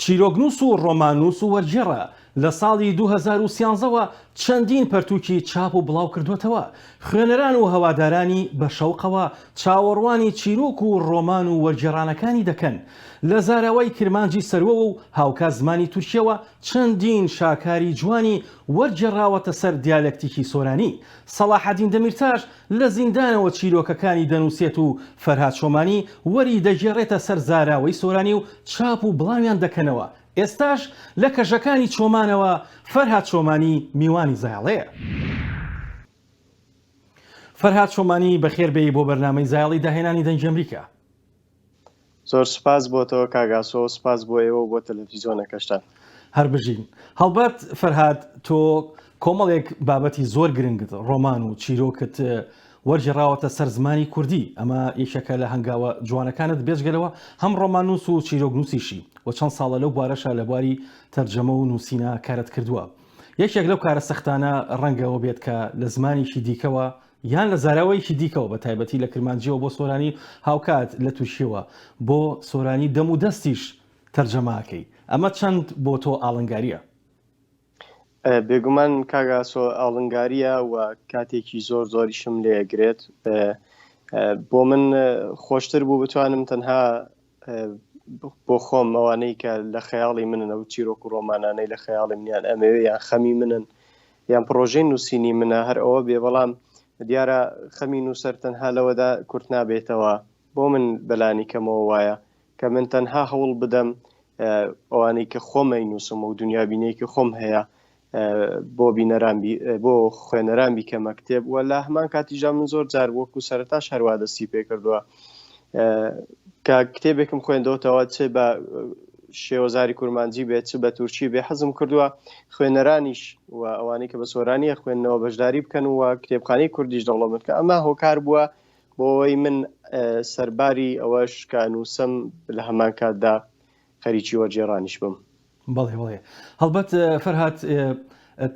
چیرۆک و ڕۆماننوس و وەرگێڕە لە ساڵی 2013ەوە چەندین پەرتوکی چاپ و بڵاوکردۆتەوە. خوێنەران و هەوادارانی بە شەوقەوە چاوەڕوانی چیرۆک و ڕۆمان و وەرگێڕانەکانی دەکەن. لە زاراوەی کرمانجی سەروو و هاوکات زمانی تورکیەوە چەندین شاکاری جوانی وەرگێڕاوەتە سەر دیالەکتیکی سۆرانی. سەلاحەدین دەمیرتاش لە زیندانەوە چیرۆکەکانی دەنووسێت و فەرهاد چۆمانی وەری دەگێڕێتە سەر زاراوەی سۆرانی و چاپ و بڵاویان دەکەنەوە. ئێستاش لە کەژەکانی چۆمانەوە فەرهاد چۆمانی میوانی زایاڵەیە. فەرهاد چۆمانی بەخێر بێی بۆ بەرنامەی زایاڵی داهێنانی دەنگی ئەمەریکا. زۆر سپاس بۆتەوە کاگاسۆ، سپاس بۆ ئێوە بۆ تەلەڤیزیۆنەکەشتان. هەر بژین. هەڵبەت فەرهاد تۆ کۆمەڵێک بابەتی زۆر گرنگت ڕۆمان و چیرۆکت وەرگێڕاوەتە سەر زمانی کوردی. ئەمە یەکێکە لە هەنگاوە جوانەکانت بێژگەلەوە هەم ڕۆماننوس و چیرۆکنووسیشی و چەند ساڵە لەو بوارەشە لە بواری تەرجەمە و نووسینە کارت کردووە. یەکێک لەو کارە سەختانە ڕەنگەوە بێت کە لە زمانێکی دیکەوە یان لە زاراوەیەکی دیکەوە بە تایبەتی لە کرمانجیەوە بۆ سۆرانی هاوکات لە تورکیەوە بۆ سۆرانی دەم و دەستیش تەرجەماکەی. ئەمە چەند بۆ تۆ ئاڵنگاریە؟ بێگومان کاگاسۆ ئاڵنگاریە و کاتێکی زۆریشم لێگرێت. بۆ من خۆشتر بوو بتوانم تەنها بۆ خۆم ئەوانەی کە لە خەیاڵی منن ئەو چیرۆک و ڕۆمانانەی لە خەیاڵی منیان ئەمەوێ یان خەمی منن یان پرۆژەی نووسینی منە هەر ئەوە بێ، بەڵام دیارە خەمی نووسەر تەنها لەوەدا کورت نابێتەوە. بۆ من بەلانی کەمەوە وایە کە من تەنها هەوڵ بدەم ئەوانەی کە خۆمەی نووسم و دنیابینەی کە خۆم هەیە بۆ خوێنەران بیکەمە کتێب. و لە هەمان کاتیژا من زۆر جار وەکو سەرەتاش هەروە دەستی پێ کردووە کە کتێبێکم خوێندەوەتەوە چێ بە شێوەزاری کورمانجی بێت چ بە تورکی بێ، حەزم کردووە خوێنەرانیش و ئەوانەی کە بە سۆرانیە خوێندنەوە بەشداری بکەن و کتێبخانەی کوردیش دەوڵەمەند کە ئەمە هۆکار بووە بۆەوەی من سەرباری ئەوەش کە نووسم لە هەمان کاتدا خەریکی وەرگێڕانیش بم. بەڵێ هەڵبەت فەرهاد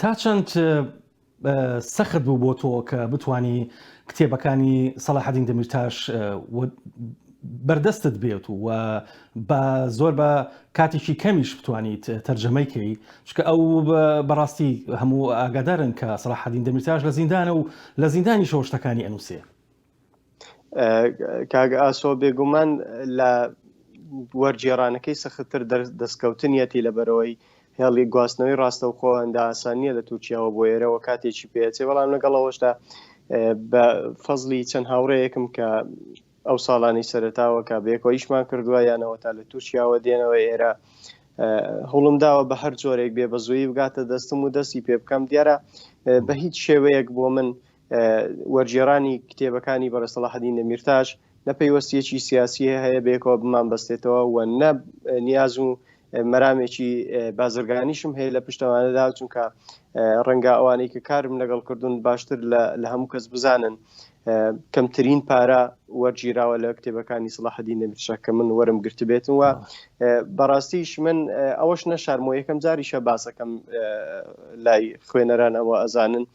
تا چەند سەخت بوو بۆ تۆ کە بتانی کتێبەکانی سەلاحەدین دەمیرتاش بەردەستت بێت و بە زۆر بە کاتێکی کەمیش بتوانیت تەرجەمەیکەی، چکە ئەو بەڕاستی هەموو ئاگادارن کە سەلاحەدین دەمیرتاش لە زیندانە و لە زیندانی شەو شتەکانی ئەنووسێ. کاگە ئاسۆ بێگومان لە وەرگێڕانەکەی سەختتر دەستکەوتنیەتی لەبەرەوەی هێڵی گواستنەوەی ڕاستەوخۆ هەندە ئاسانیە لە تورکیەوە بۆ ئێرەوە کاتێکی پێچێ، بەڵام لەگەڵەوەشدا بە فەزلی چەند هاوڕەیەکم کە ئەو ساڵانی سەرەتاوە کە بەیەکەوە ئیشمان کردووە یانەوە تا لە تورکیاوە دێنەوە ئێرە هەوڵم داوە بە هەر جۆرێک بێ بەزوویی بگاتە دەستم و دەستی پێ بکەم. دیارە بە هیچ شێوەیەک بۆ من وەرگێڕانی کتێبەکانی بەرە سەلاحەدین دەمیرتاش نە پەیوەستیەکی سیاسی هەیە بێکەوە بمان بەستێتەوە و نە نیاز و مەرامێکی بازرگانیشم هەیە لە پشتەوانەدا، چونکە ڕەنگە ئەوانەی کە کارم لەگەڵ کردوون باشتر لە هەموو کەس بزانن کەمترین پارە وەرگیراوە لە کتێبەکانی سەلاحەدین دەمیرتاش کە من وەرم گرت بێتن. و بەڕاستیش من ئەوەش نەشارمەوە یەکەم جاریشە باسەکەم لای خوێنەران ئەوە ئەزانن.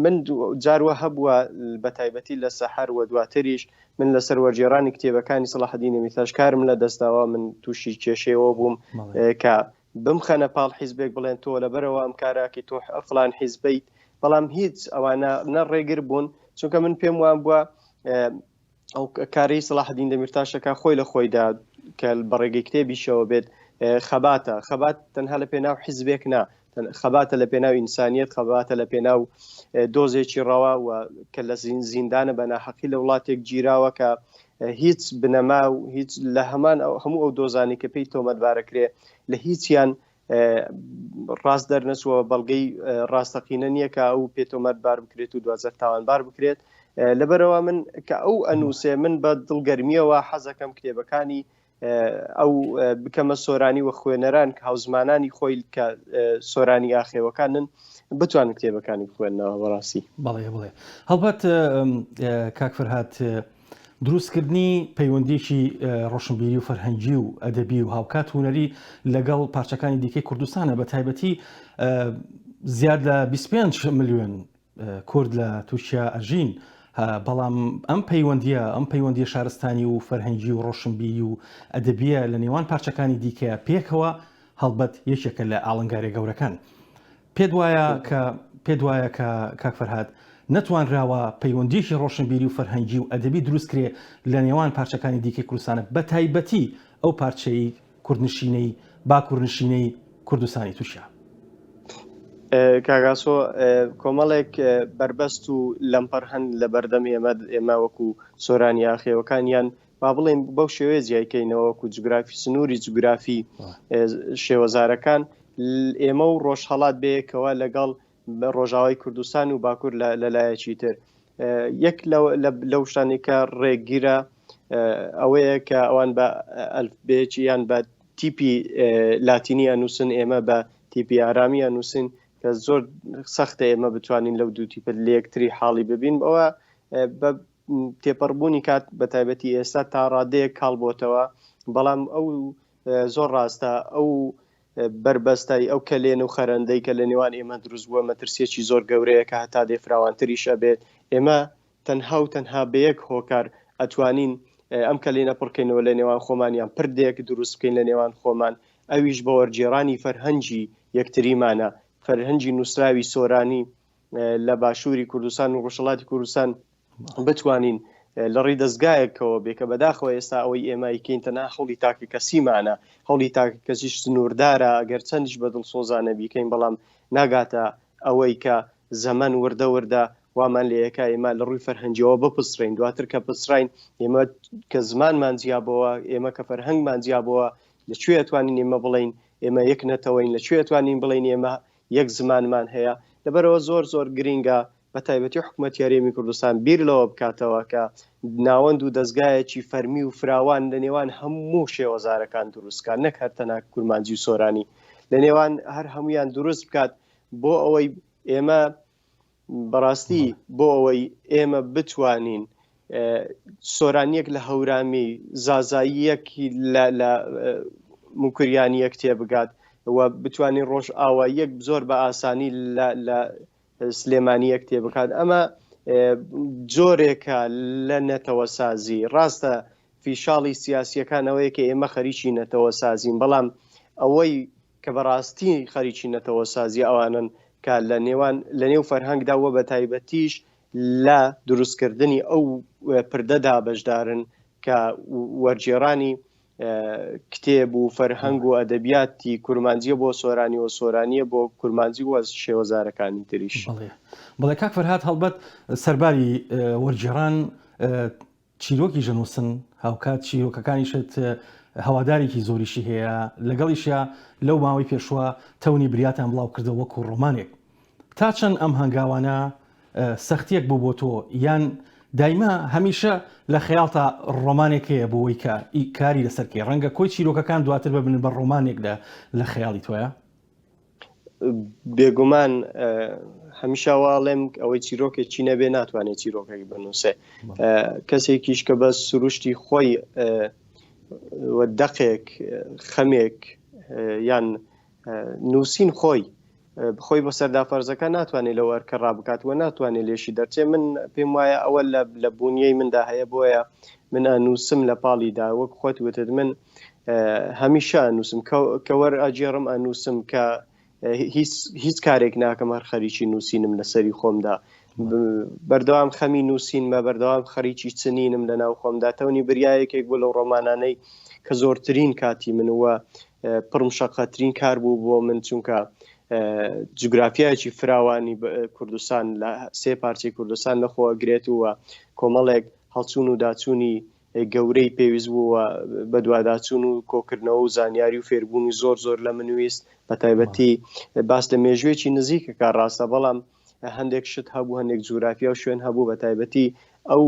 من جاروە هەبووە بە تایبەتی لە سەحەر و دواتریش من لەسەر وەرگێڕانی کتێبەکانی سەلاحەدین دەمیرتاش کارم لە دەستاوە، من تووشی کێشەوە بووم کە بمخەنە پاڵ حیزبێک بڵێن تۆ لەبەرەوە ئەم کاراکەی تۆ فڵان حیزبیت، بەڵام هیچ ئەوانە نەڕێگر بوون، چونکە من پێم وان بووە ئەو کارەی سەلاحەدین دەمیرتاشەکە خۆی لە خۆیدا کە بەڕێگەی کتێبیشەوە بێت خەبات تەنها لە پێناو حیزبێک نا، خەباتە لە پێناو ئینسانیەت، خەباتە لە پێناو دۆزێکی ڕەوا و کە لە زیندانە بە ناحەقی لە وڵاتێک گیراوە کە هیچ بنەما و هیچ لە هەموو ئەو دۆزانی کە پێی تۆمەتبارەکرێ لە هیچیان ڕاست دەرنەچووە، بەڵگەی ڕاستەقینە نییە کە ئەو پێ تۆمەتبار بکرێت و دوازەر تاوانبار بکرێت. لەبەرەوە من کە ئەو ئەنووسێ من بە دڵگەرمیەوە حەزەکەم کتێبەکانی ئەو بکەمە سۆرانی و خوێنەران کە هاوزمانانی خۆی کە سۆرانی ئاخێوەکانن بتوانن کتێبەکانی بخوێنەوە. بەڕاستی بەڵێ هەڵبەت کاک فەرهاد دروستکردنی پەیوەندیەکی ڕۆشنبیری و فەرهەنگی و ئەدەبی و هاوکات هونەری لەگەڵ پارچەکانی دیکەی کوردستانە، بە تایبەتی زیاد لە 25 ملیۆن کورد لە تورکیا ئەژین، بەڵام ئەم پەیوەندیە شارستانی و فەرهەنگی و ڕۆشنبیری و ئەدەبیە لە نێوان پارچەکانی دیکەیە پێکەوە هەڵبەت یەکێکە لە ئاڵنگارە گەورەکان. پێت وایە کە کاک فەرهاد نەتوانراوە پەیوەندیشی ڕۆشنبیری و فەرهەنگی و ئەدەبی دروستکرێ لە نێوان پارچەکانی دیکەی کوردستانە بە تایبەتی ئەو پارچەی کوردنشینەی باکوورنشینەی کوردستانی تووشە. کاگاسۆ کۆمەڵێک بربەست و لەمپەر هەن لە بەردەم ئێمە وەکو سۆرانی ئاخێوەکانیان با بڵێن بەو شێوەیە جیایکەینەوە وەکو جوگرافی سنووری جوگرافی شێوەزارەکان ئێمە و ڕۆژهەڵات بەیەکەوە لەگەڵ ڕۆژاوای کوردستان و باکوور لەلایەکی تر. یەک لەو شتانێکە ڕێگیرە ئەوەیە کە ئەوان بە ئەلفبێکی یان بە تیپی لاتینی ئەنووسن، ئێمە بە تیپی ئارامی ئەنووسن کە زۆر سەختە ئێمە بتوانین لەو دوو تیپە لە یەکتری حاڵی ببین. ئەوە بە تێپەڕبوونی کات بە تایبەتی ئێستا تا ڕادەیە کاڵبۆتەوە، بەڵام ئەو زۆر ڕاستە ئەو بربەستای ئەو کەلێن و خەرەندەی کە لە نێوان ئێمە دروست بووە مەترسیەکی زۆر گەورەیە کە هەتا دێفراوانتریشە بێت. ئێمە تەنها و تەنها بە یەک هۆکار ئەتوانین ئەم کەلێنە پڕکەینەوە لە نێوان خۆمانیان پردێک دروست بکەین لە نێوان خۆمان، ئەویش بە وەرگێڕانی فەرهەنگی یەکتریمانە، فەرهەنگی نووسراوی سۆرانی لە باشووری کوردستان و ڕۆژهەڵاتی کوردستان بتوانین لە ڕێی دەستگایەکەوە بێکە بەداخەوە ئێستا ئەوەی ئێمە ئیکەین تەنها هەوڵی تاکە کەسیمانە، هەوڵی تاکە کەسیش سنووردارە ئەگەر چەندیش بەدڵ سۆزانە بیکەین، بەڵام ناگاتە ئەوەی کە زەمن وردە وامان لە یەکە ئێمە لە ڕووی فەرهەنگیەوە بپسڕین. دواتر کە پسڕین ئێمە کە زمانمان جیابەوە، ئێمە کە فەرهەنگمان جیابەوە، لەکوێ توانین ئێمە بڵین ئێمە یەک نەتەوەین، لەکوێ توانین بڵین ئێمە یەک زمانمان هەیە. لەبەرەوە زۆر گرینگە بە تایبەتی حکوومەتی هەرێمی کوردستان بیر لەوە بکاتەوە کە ناوەند و دەستگایەکی فەرمی و فراوان لە نێوان هەموو شێوەزارەکان دروستکات، نەک هەر تەنها کرمانجی و سۆرانی، لە نێوان هەر هەمویان دروست بکات بۆ ئەوەی ئێمە بەڕاستی بۆ ئەوەی ئێمە بتوانین سۆرانیەک لە هەورامی زازاییەکی لە موکریانی یەک تێبگات و بتوانین ڕۆژ ئاواییەک زۆر بە ئاسانی لە سلێمانی یەک تێبکات. ئەمە جۆرێکە لە نەتەوە سازی. ڕاستە فیشاڵی سیاسیەکان ئەوەیە کە ئێمە خەریکی نەتەوە سازین، بەڵام ئەوەی کە بەڕاستی خەریکی نەتەوە سازی ئەوانن کە لە نێو فەرهەنگدا وە بە تایبەتیش لە دروستکردنی ئەو پردەدا بەشدارن کە وەرگێڕانی کتێب و فەرهەنگ و ئەدەبیاتی کورمانجیە بۆ سۆرانی و سۆرانیە بۆ کورمانجی و شێوەزارەکانی تریش. بەڵێ کاک فەرهاد هەڵبەت سەرباری وەرگێڕان چیرۆکی ژەنووسن هاوکات چیرۆکەکانیشت هەوادارێکی زۆریشی هەیە، لەگەڵیشە لەو ماوەی پێشوە تەونی بریاتان بڵاو کردەوە وەکو ڕۆمانێک. تا چەند ئەم هەنگاوانە سەختیەک بوو بۆ تۆ یان دایما هەمیشە لە خەیاڵتا ڕۆمانێک هەیە بۆەوەی کە کاری لەسەرکەی ڕەنگە کۆی چیرۆکەکان دواتر ببنن بە ڕۆمانێکدا لە خەیاڵی تۆیە؟ بێگومان هەمیشە واڵێم ئەوەی چیرۆکێکی نەبێ ناتوانێت چیرۆکێک بنووسێ. کەسێکیش کە بە سروشتی خۆی دەقێک خەمێک یان نووسین خۆی بە سەردافەرزەکە ناتوانێت لە وەرکە ڕابکات و ناتوانێت لێشی دەرچێ. من پێم وایە ئەوە لە بوونیەی مندا هەیە، بۆیە من ئەنووسم لە پاڵیدا وەک خۆت وتت من هەمیشە ئەنووسم کە وەرئەجێڕم ئەنووسم کە هیچ کارێک ناکەم هەر خەریکی نووسینم لەسەری خۆمدا، بەردەوام خەمی نووسینمە، بەردەوام خەریکی چنینم لە ناو خۆمدا. تەونی بریایەکێک بوو لەو ڕۆمانانەی کە زۆرترین کاتی منوە پڕمشەقەترین کار بوو بۆ من، چونکە جوگرافیایکی فراوانی کوردستان لە سێ پارچەی کوردستان لەخۆ گرێت وە کۆمەڵێک هەڵچوون و داچوونی گەورەی پێویست بووە بە دوواداچوون و کۆکردنەوە و زانیاری و فێربوونی زۆر لە منویست، بە تایبەتی باس لە مێژوێکی نزیکە کار ڕاستە، بەڵام هەندێک شت هەبوو، هەندێک جوگرافیا و شوێن هەبوو بە تایبەتی ئەو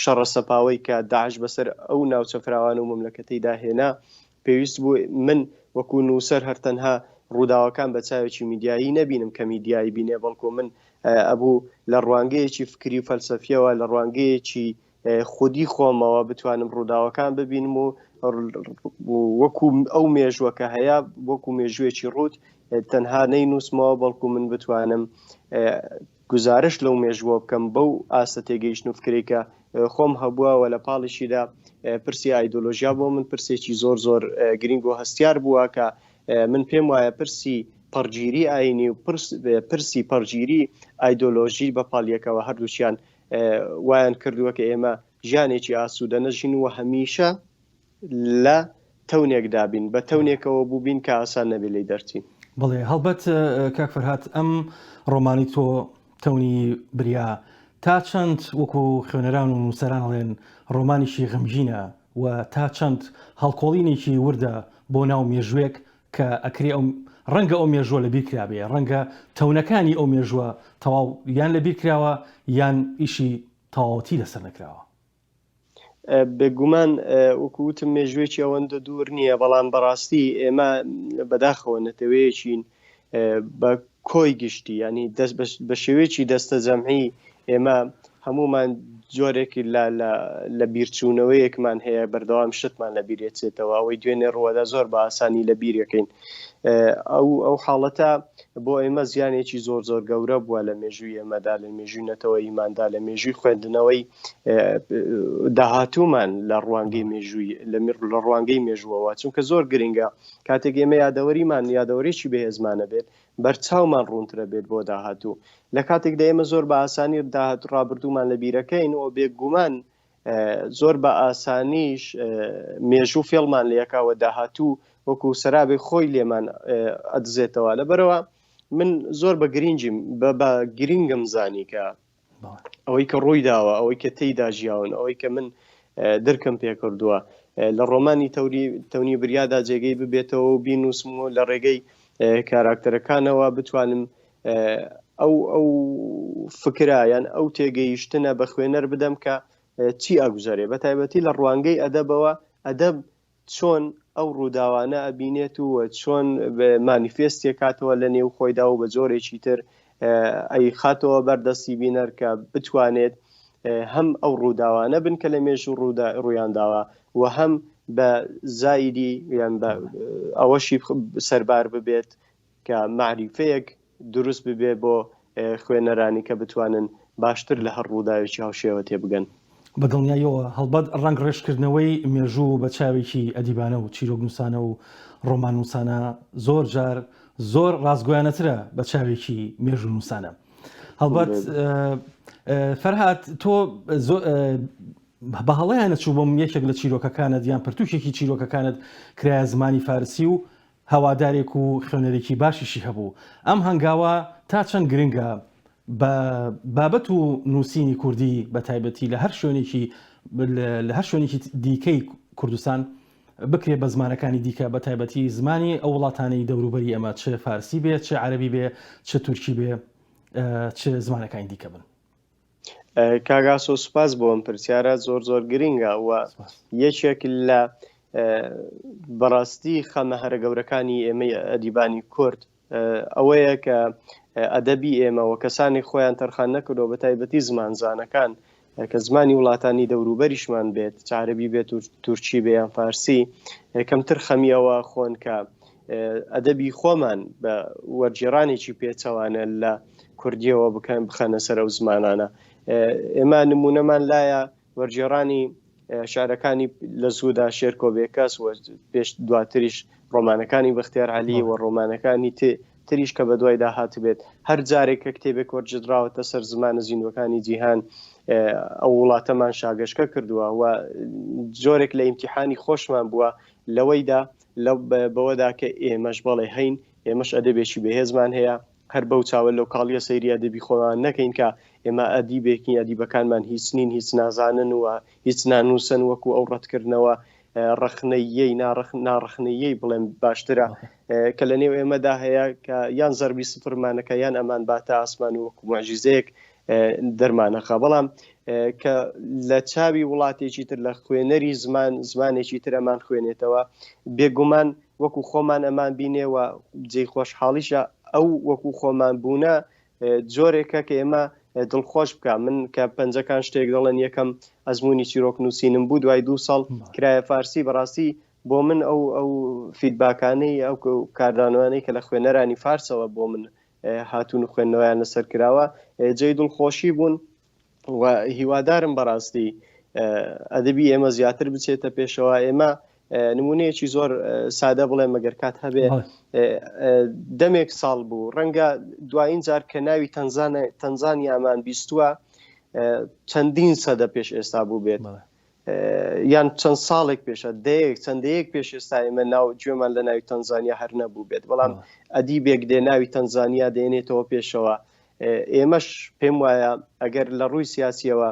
شەڕە سەپاوەی کە داعش بەسەر ئەو ناوچە فراوان و مملەکەتەی داهێنا پێویست بوو من وەکو نووسەر هەرتەنها ڕووداوەکان بە چاوێکی میدیایی نەبینم کە میدیایی بینێ، بەڵکو من ئەبوو لە ڕوانگەیەکی فکری و فەلسەفیەوە لە ڕوانگەیەکی خودی خۆمەوە بتوانم ڕووداوەکان ببینم و وەکو ئەو مێژوەکە هەیە وەکو مێژوێکی ڕوت تەنها نەینووسمەوە، بەڵکو من بتوانم گزارش لەو مێژووە بکەم بەو ئاستە تێگەیشتن و فکرێکە خۆم هەبووەوە لە پاڵیشیدا پرسی ئایدۆلۆژیا بۆ من پرسێکی زۆر زۆر گرنگ و هەستیار بووە کە من پێم وایە پرسی پەرگیری ئاینی و پرسی پەرگیری ئایدۆلۆژی بە پاڵیەکەوە هەردووچیان وایان کردووە کە ئێمە ژیانێکی ئاسوودە نەژین و هەمیشە لە تەونێک دابین بە تەونێکەوە بووبین کە ئاسان نەبێ لێی دەرچین. بڵێ هەڵبەت کاک فەرهاد ئەم ڕۆمانی تۆ تەونی بریا تا چەند وەکو خوێنەران و نووسەران هەڵێن ڕۆمانیشی غەمگینە و تا چەند هەڵکۆڵینێکی وردە بۆ ناو مێژوێک کە ئەکرێ ڕەنگە ئەو مێژووە لەبیر کرابێ ڕەنگە تەونەکانی ئەو مێژووە تەواو یان لەبیر کراوە یان ئیشی تەواوەتی لەسەر نەکراوە. بێگومان وەکووتم مێژوێکی ئەوەندە دوور نییە بەڵام بەڕاستی ئێمە بەداخەوە نەتەوەیەکین بە کۆی گشتی ینی دەست بە شێوەیەکی دەستە جەمعی ئێمە هەمومان جۆرێکی لە بیرچوونەوەیەکمان هەیە بەردەوام شتمان لە بیرێتێتەوە ئەوەی دوێنێ ڕوەدا زۆر بە ئاسانی لە بیرەکەین. ئەو حاڵەتە بۆ ئێمە زیانێکی زۆر زۆر گەورە بووە لە مێژووی ئێمەدا لە مێژووی نەتەوە ئیماندا لە مێژووی خوێندنەوەی داهاتوومان لە ڕوانگەی مێژووی لە ڕوانگەی مێژووەوە چونکە زۆر گرنگە کاتێک ئێمە یادەوەریێکی بەهێزمانە بێت بەرچاومان ڕوونترە بێت بۆ داهاتوو لە کاتێکدا ئێمە زۆر بە ئاسانی داهاتوو ڕابردوومان لە بیرەکەین و بێگومان زۆر بە ئاسانیش مێژوو فێڵمان لەکەوە داهاتوو وەکو سەرابێ خۆی لێمان ئەدزێتەوە لەبەرەوە من زۆر بە گرنگیم بە گرنگم زانی کە ئەوەی کە ڕووی داوە ئەوەی کە تێیدا ژیاون ئەوەی کە من درکم پێ کردووە لە ڕۆمانی تەونی بریادا جێگەی ببێتەوە و بینوسم و لە ڕێگەی کاراکتەرەکانەوە بتوانم ئەو فکرایان ئەو تێگەیشتنە بە خوێنەر بدەم کە چی ئەگوزارێ بە تایبەتی لە ڕوانگەی ئەدەبەوە ئەدەب چۆن ئەو ڕووداوانە ئەبینێت و چۆن مانیفێستێک کاتەوە لە نێو خۆیدا و بە جۆرێکی تر ئەی خاتەوە بەردەستی بینەر کە بتوانێت هەم ئەو ڕووداوانە بن کە لە مێژوو ڕوویانداوە و هەم بە زایدی یان بە ئەوەشی سەربار ببێت کە معریفەیەک دروست ببێ بۆ خوێنەرانی کە بتوانن باشتر لە هەر ڕووداوێکی هاوشێوە تێبگەن. بەدڵنیایەوە هەڵبەت ڕنگ ڕێژکردنەوەی مێژوو بە چاوێکی ئەدیبانە و چیرۆک نووسانە و ڕۆمان نووسانە زۆر جار زۆر ڕازگۆیانەترە بە چاوێکی مێژوو نووسانە. هەڵبەت فەرهاد تۆ بە هەڵەیانە چوو بۆم یەکێک لە چیرۆکەکانت یان پەرتوکێکی چیرۆکەکانت کرایە زمانی فارسی و هەوادارێک و خوێنەرێکی باشیشی هەبوو ئەم هەنگاوە تا چەند گرنگە بە بابەت و نووسینی کوردی بە تایبەتی لە هەر شوێنێکی دیکەی کوردستان بکرێ بە زمانەکانی دیکە بە تایبەتی زمانی ئەو وڵاتانەی دەوروبەری ئەمە چه فارسی بێ چه عەرەبی بێ چه تورکی بێ چه زمانەکانی دیکە بن. کاگاسۆ سوپاس بۆ ئەم پرسیارە زۆر زۆر گرنگە و یەکێک لە بەڕاستی خەمە هەرە گەورەکانی ئێمەی ئەدیبانی کورد ئەوەیە کە ئەدەبی ئێمە و کەسانی خۆیان تەرخان نەکردەوە بە تایبەتی زمانزانەکان کە زمانی وڵاتانی دەوروبەریشمان بێت عەرەبی بێت و تورکی بێ یان فارسی کەمتر خەمیەوە خۆن کە ئەدەبی خۆمان بە وەرگێڕانێکی پێچەوانە لە کوردیەوە بخەنە سەر ئەو زمانانە. ئێمە نمونەمان لایە وەرگێڕانی شارەکانی لە زوودا شێرکۆبێکەس و پێش دواتریش ڕۆمانەکانی بەختیار عەلی و ڕۆمانەکانی تریش کە بە دوای داهات بێت هەر جارێک کە کتێبێک وەرجدراوەتە سەر زمانە زیندوەکانی جیهان ئەو وڵاتەمان شاگەشکە کردووە و جۆرێک لە ئیمتیحانی خۆشمان بووە لەوەیدا بەوەدا کە ئێمەش بەڵێ هەین ئێمەش ئەدەبێکی بەهێزمان هەیە هەر بەو چاوە لەو کاڵیە سەیری ئەدەبی خۆمان نەکەین کە ئێمە ئەدیبێکی ئەدیبەکانمان هیچ نین هیچ نازانن و هیچ نانووسن وەکو ئەو ڕەتکردنەوە ڕخنەیەی ناڕخنەیەی بڵێم باشترە کە لە نێو ئێمەدا هەیە کە یان زەربی سفرمانەکە یان ئەمان باتە ئاسمان و وەکو موعجیزەیەک دەرمانەخە بەڵام کە لە چاوی وڵاتێکی تر لە خوێنەری زمانێکی تر ئەمان خوێنێتەوە بێگومان وەکو خۆمان ئەمان بینێەوە جێی خۆشحاڵیشە ئەو وەکو خۆمان بوونە جۆرێکە کە ئێمە دڵخۆش بکە من کە پەنجەکان شتێک دەڵێن یەکەم ئەزمموی چیرۆک نووسینم بوو دوای 2 ساڵ کرایە فارسی بەڕاستی بۆ من ئەو فیدباکانەی ئەو کاردانوانەی کە لە خوێنەرانی فارسەوە بۆ من هاتوون و خوێندنەوەیان لەسەر کراوە جێی دڵخۆشی بوون و هیوادارم بەڕاستی ئەدەبی ئێمە زیاتر بچێتە پێشەوە. ئێمە نمونەیەکی زۆر سادە بڵێ مەگەر کات هەبێ دەمێک ساڵ بوو ڕەنگە دوایین جار کە ناوی تەنزانیامان بیستووە چەندین سەدە پێش ئێستا بوو بێت یان چەند ساڵێک پێشە چەندەیەک پێش ئێستا ئێمە ناو گوێمان لە ناوی تەنزانیا هەر نەبوو بێت بەڵام ئەدیبێک دێ ناوی تەنزانیا دێنێتەوە پێشەوە. ئێمەش پێم وایە ئەگەر لە ڕووی سیاسیەوە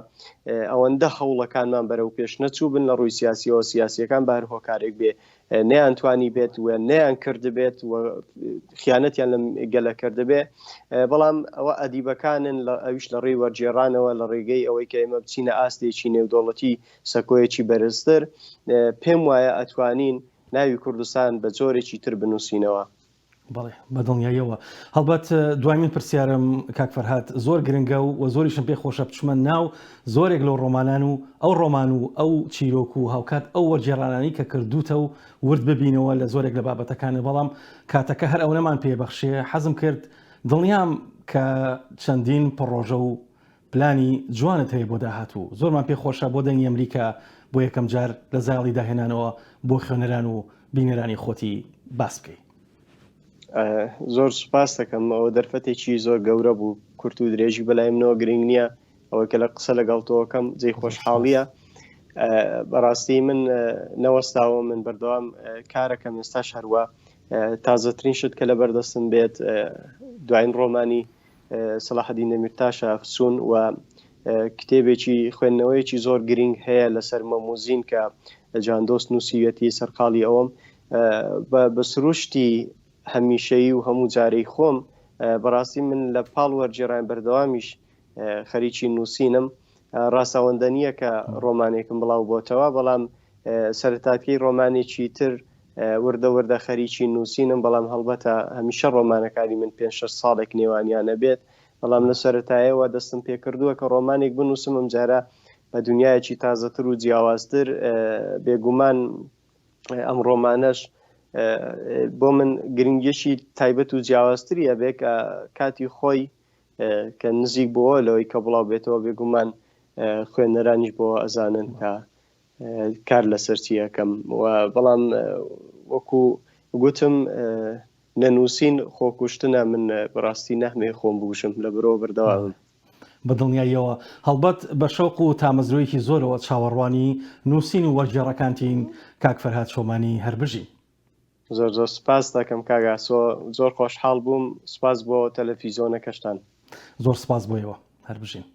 ئەوەندە هەوڵەکانمان بەرەو پێش نەچوو بن لە ڕووی سیاسیەوە سیاسیەکان بە هەر هۆکارێک بێ نەیانتوانی بێت و نەیان کردبێت و خیانەتیان لەم گەلە کردبێ بەڵام ئەوە ئەدیبەکانن ئەویش لە ڕێی وەرگێڕانەوە لە ڕێگەی ئەوەی کە ئێمە بچینە ئاستێکی نێودەوڵەتی سەکۆیەکی بەرزتر پێم وایە ئەتوانین ناوی کوردستان بە جۆرێکی تر بنووسینەوە. بەڵێ بەدڵنیاییەوە هەڵبەت دوایمین پرسیارم کاک فەرهاد زۆر گرنگە و زۆریشم پێ خۆشە بچمە ناو زۆرێک لەو ڕۆمانان و ئەو ڕۆمان و ئەو چیرۆک و هاوکات ئەو وەرگێڕانانی کە کردوتە و ورد ببینەوە لە زۆرێک لە بابەتەکانی بەڵام کاتەکە هەر ئەو نەمان پێبەخشێ حەزم کرد دڵنیام کە چەندین پڕۆژە و پلانی جوانت هەیە بۆ داهاتوو زۆرمان پێ خۆشە بۆ دەنگی ئەمریکا بۆ یەکەم جار لە زاڵی داهێنانەوە بۆ خوێنەران و بینەرانی خۆتی باس بکەیت. زۆر سوپاس دەکەم ئەوە دەرفەتێکی زۆر گەورە بوو کورت و درێژی بەلای منەوە گرنگ نییە ئەوە کە لە قسە لەگەڵتەوەکەم جێی خۆشحاڵیە. بەڕاستی من نەوەستاوە من بەردەوام کارەکەم ئێستاش هەروە تازەترین شت کە لە بەردەستم بێت دوایین ڕۆمانی سەلاحەدین دەمیرتاشە ئەفسوون و کتێبێکی خوێندنەوەیەکی زۆر گرنگ هەیە لەسەر مەموزین کە جاندۆست نووسیوەتی سەرقاڵی ئەوەم بە سروشتی هەمیشەیی و هەموو جارەی خۆم بەڕاستی من لە پاڵ وەرگێڕان بەردەوامیش خەریکی نووسینم ڕاستەوەندە نییە کە ڕۆمانێکم بڵاو بۆتەوە بەڵام سەرتاکەی ڕۆمانێکی تر وردە وردە خەریکی نووسینم بەڵام هەڵبەتە هەمیشە ڕۆمانەکانی من 5-6 ساڵێک نێوانیانە بێت بەڵام لە سەرەتایەوە دەستم پێ کردووە کە ڕۆمانێک بنووسم ئەم جارە بە دنیایەکی تازەتر و جیاوازتر بێگومان ئەم ڕۆمانەش بۆ من گرنگیشی تایبەت و جیاوازتریە بێ کە کاتی خۆی کە نزیک بووە لەوەی کە بڵاو بێتەوە بێگومان خوێنەرانیش بۆ ئەزانن کە کار لەسەر چی یەکەم و بەڵام وەکو گوتم نەنووسین خۆکوشتنە من بەڕاستی نەحمێ خۆم بوشم لە برۆ بەردەوام بەدڵنیاییەوە هەڵبەت بە شەوق و تامەزرۆیەکی زۆرەوە چاوەڕوانی نووسین و وەرگێڕەکانتین کاک فەرهاد چۆمانی هەربژی. زۆر زۆر سپاس دەکەم کاگاسۆ زۆر خۆشحاڵ بووم سپاس بۆ تەلەڤیزۆنەکەشتان زۆر سپاس بۆیەوە هەربژین.